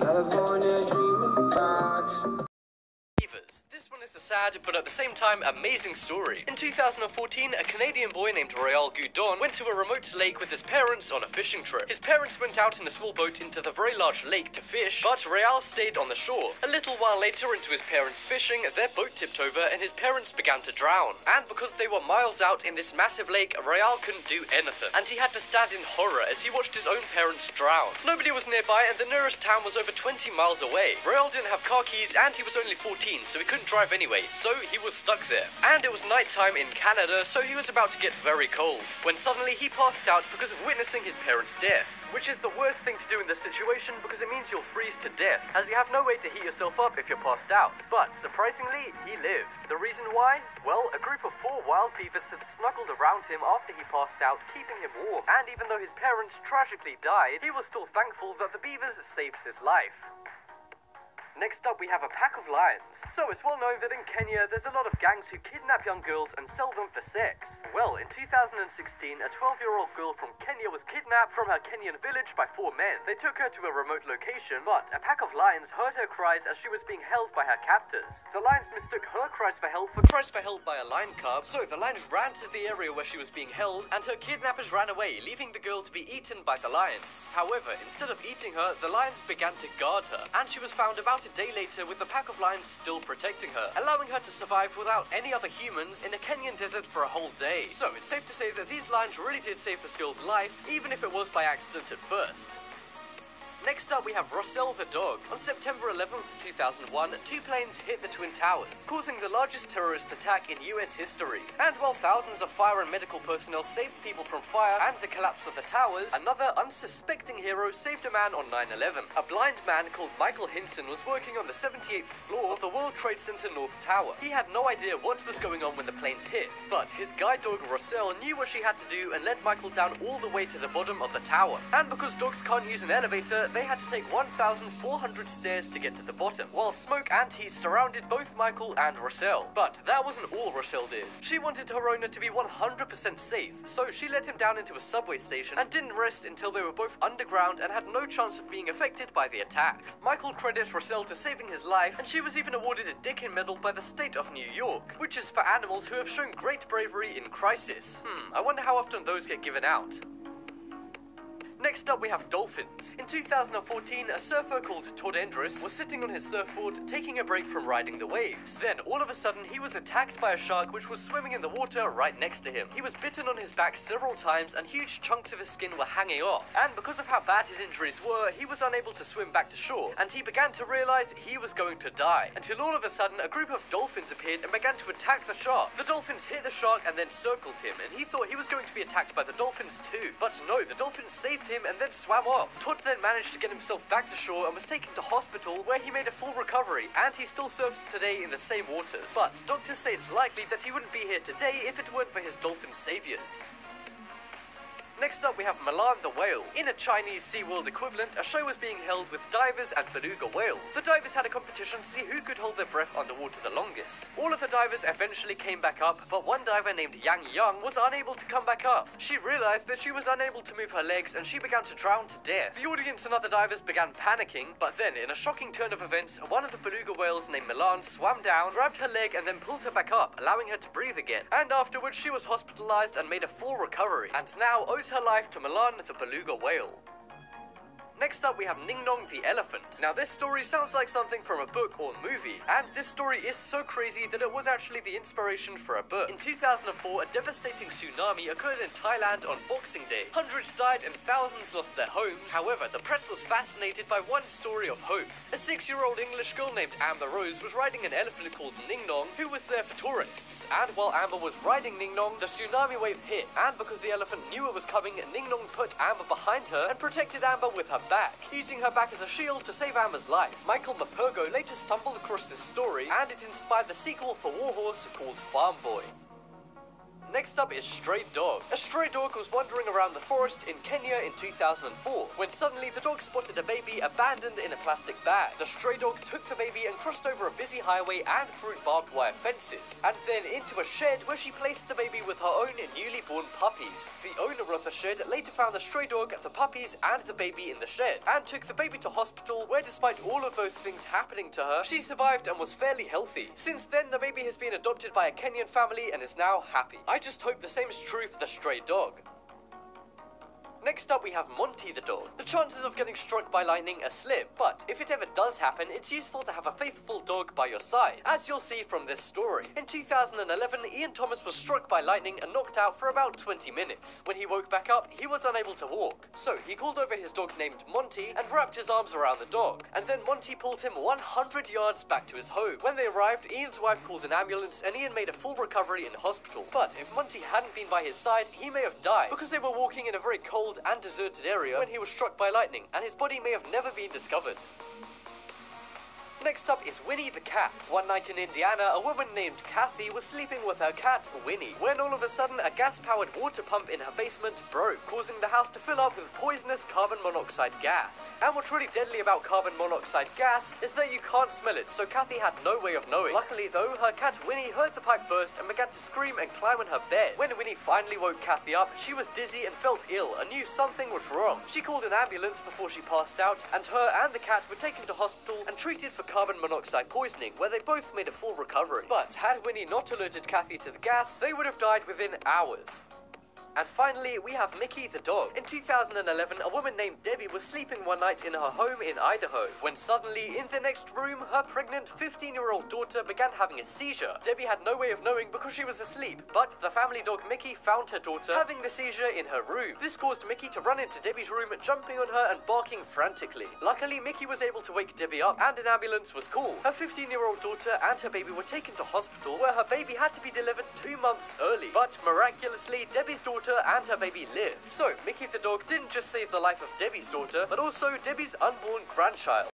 California dreaming about you. This one is a sad, but at the same time, amazing story. In 2014, a Canadian boy named Royal Goudon went to a remote lake with his parents on a fishing trip. His parents went out in a small boat into the very large lake to fish, but Royal stayed on the shore. A little while later into his parents' fishing, their boat tipped over and his parents began to drown. And because they were miles out in this massive lake, Royal couldn't do anything, and he had to stand in horror as he watched his own parents drown. Nobody was nearby and the nearest town was over 20 miles away. Royal didn't have car keys and he was only 14, so he couldn't drive anyway, so he was stuck there. And it was nighttime in Canada, so he was about to get very cold, when suddenly he passed out because of witnessing his parents' death. Which is the worst thing to do in this situation because it means you'll freeze to death, as you have no way to heat yourself up if you're passed out. But surprisingly, he lived. The reason why? Well, a group of 4 wild beavers had snuggled around him after he passed out, keeping him warm. And even though his parents tragically died, he was still thankful that the beavers saved his life. Next up, we have a pack of lions. So it's well known that in Kenya, there's a lot of gangs who kidnap young girls and sell them for sex. Well, in 2016, a 12-year-old girl from Kenya was kidnapped from her Kenyan village by 4 men. They took her to a remote location, but a pack of lions heard her cries as she was being held by her captors. The lions mistook her cries for help by a lion cub, so the lions ran to the area where she was being held, and her kidnappers ran away, leaving the girl to be eaten by the lions. However, instead of eating her, the lions began to guard her, and she was found about a day later with the pack of lions still protecting her, allowing her to survive without any other humans in a Kenyan desert for a whole day. So it's safe to say that these lions really did save this girl's life, even if it was by accident at first. Next up, we have Russell the dog. On September 11th, 2001, 2 planes hit the Twin Towers, causing the largest terrorist attack in US history. And while thousands of fire and medical personnel saved people from fire and the collapse of the towers, another unsuspecting hero saved a man on 9/11. A blind man called Michael Hinson was working on the 78th floor of the World Trade Center North Tower. He had no idea what was going on when the planes hit, but his guide dog Russell knew what she had to do and led Michael down all the way to the bottom of the tower. And because dogs can't use an elevator, they had to take 1,400 stairs to get to the bottom, while smoke and heat surrounded both Michael and Russell. But that wasn't all Russell did. She wanted her owner to be 100% safe, so she led him down into a subway station and didn't rest until they were both underground and had no chance of being affected by the attack. Michael credits Russell to saving his life, and she was even awarded a Dickin Medal by the state of New York, which is for animals who have shown great bravery in crisis. I wonder how often those get given out. Next up, we have dolphins. In 2014, a surfer called Todd Endress was sitting on his surfboard, taking a break from riding the waves. Then, all of a sudden, he was attacked by a shark which was swimming in the water right next to him. He was bitten on his back several times and huge chunks of his skin were hanging off. And because of how bad his injuries were, he was unable to swim back to shore, and he began to realize he was going to die. Until all of a sudden, a group of dolphins appeared and began to attack the shark. The dolphins hit the shark and then circled him, and he thought he was going to be attacked by the dolphins too. But no, the dolphins saved him and then swam off. Todd then managed to get himself back to shore and was taken to hospital, where he made a full recovery, and he still surfs today in the same waters. But doctors say it's likely that he wouldn't be here today if it weren't for his dolphin saviors. Next up, we have Milan the whale. In a Chinese SeaWorld equivalent, a show was being held with divers and beluga whales. The divers had a competition to see who could hold their breath underwater the longest. All of the divers eventually came back up, but one diver named Yang Young was unable to come back up. She realized that she was unable to move her legs and she began to drown to death. The audience and other divers began panicking, but then, in a shocking turn of events, one of the beluga whales named Milan swam down, grabbed her leg and then pulled her back up, allowing her to breathe again. And afterwards, she was hospitalized and made a full recovery, and now owes her life to Milan the beluga whale. Next up, we have Ning Nong the elephant. Now, this story sounds like something from a book or movie, and this story is so crazy that it was actually the inspiration for a book. In 2004, a devastating tsunami occurred in Thailand on Boxing Day. Hundreds died and thousands lost their homes. However, the press was fascinated by one story of hope. A 6-year-old English girl named Amber Rose was riding an elephant called Ning Nong, who was there for tourists. And while Amber was riding Ning Nong, the tsunami wave hit, and because the elephant knew it was coming, Ning Nong put Amber behind her and protected Amber with her back, using her back as a shield to save Amber's life. Michael Mapurgo later stumbled across this story, and it inspired the sequel for Warhorse called Farm Boy. Next up is Stray Dog. A stray dog was wandering around the forest in Kenya in 2004, when suddenly the dog spotted a baby abandoned in a plastic bag. The stray dog took the baby and crossed over a busy highway and through barbed wire fences, and then into a shed where she placed the baby with her own newly born puppies. The owner of the shed later found the stray dog, the puppies, and the baby in the shed, and took the baby to hospital, where despite all of those things happening to her, she survived and was fairly healthy. Since then, the baby has been adopted by a Kenyan family and is now happy. I just hope the same is true for the stray dog. Next up we have Monty the dog. The chances of getting struck by lightning are slim, but if it ever does happen, it's useful to have a faithful dog by your side, as you'll see from this story. In 2011, Ian Thomas was struck by lightning and knocked out for about 20 minutes. When he woke back up, he was unable to walk. So he called over his dog named Monty and wrapped his arms around the dog, and then Monty pulled him 100 yards back to his home. When they arrived, Ian's wife called an ambulance and Ian made a full recovery in hospital. But if Monty hadn't been by his side, he may have died, because they were walking in a very cold and deserted area when he was struck by lightning, and his body may have never been discovered. Next up is Winnie the cat. One night in Indiana, a woman named Kathy was sleeping with her cat, Winnie, when all of a sudden a gas-powered water pump in her basement broke, causing the house to fill up with poisonous carbon monoxide gas. And what's really deadly about carbon monoxide gas is that you can't smell it, so Kathy had no way of knowing. Luckily though, her cat Winnie heard the pipe burst and began to scream and climb on her bed. When Winnie finally woke Kathy up, she was dizzy and felt ill and knew something was wrong. She called an ambulance before she passed out, and her and the cat were taken to hospital and treated for carbon monoxide poisoning, where they both made a full recovery. But had Winnie not alerted Kathy to the gas, they would have died within hours. And finally, we have Mickey the dog. In 2011, a woman named Debbie was sleeping one night in her home in Idaho, when suddenly, in the next room, her pregnant 15-year-old daughter began having a seizure. Debbie had no way of knowing because she was asleep, but the family dog Mickey found her daughter having the seizure in her room. This caused Mickey to run into Debbie's room, jumping on her and barking frantically. Luckily, Mickey was able to wake Debbie up, and an ambulance was called. Her 15-year-old daughter and her baby were taken to hospital, where her baby had to be delivered 2 months early. But miraculously, Debbie's daughter and her baby lived. So, Mickey the dog didn't just save the life of Debbie's daughter, but also Debbie's unborn grandchild.